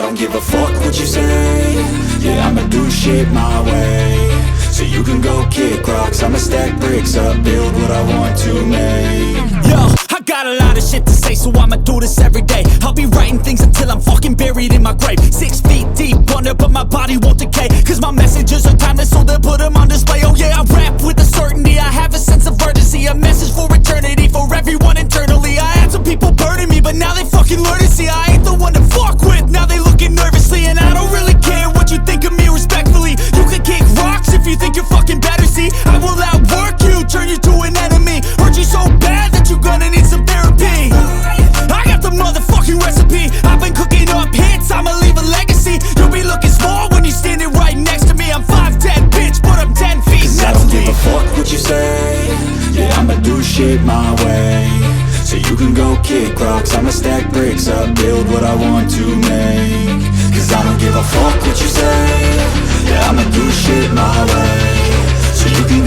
don't give a fuck what you say. Yeah, I'ma do shit my way. So you can go kick rocks, I'ma stack bricks up, build what I want to make. Yo, I got a lot of shit to say, so I'ma do this every day. I'll be writing things until I'm fucking buried in my grave. 6 feet deep under, but my body won't decay. Cause my messages are timeless, so they'll put them on display. Oh yeah, I rap with a certainty, I have a sense of urgency. A message for eternity, for everyone internally. I had some people burning me, but now they fucking learn to see I ain't the one to fuck with, now they looking nervously. And I don't really care what you think of me, respectfully. You can kick rocks if you think you're fucking better, see. I will outwork you, turn you to an enemy. Hurt you so bad that you're gonna need some therapy. I got the motherfucking recipe. I've been cooking up hits, I'ma leave a legacy. You'll be looking small when you're standing right next to me. I'm 5'10", bitch, but I'm 10 feet Cause next I don't to give me. a fuck what you say. Yeah, I'ma do shit my way. So you can go kick rocks, I'ma stack bricks up, build what I want to make. Cause I don't give a fuck what you say. Yeah, I'ma do shit my way. So you can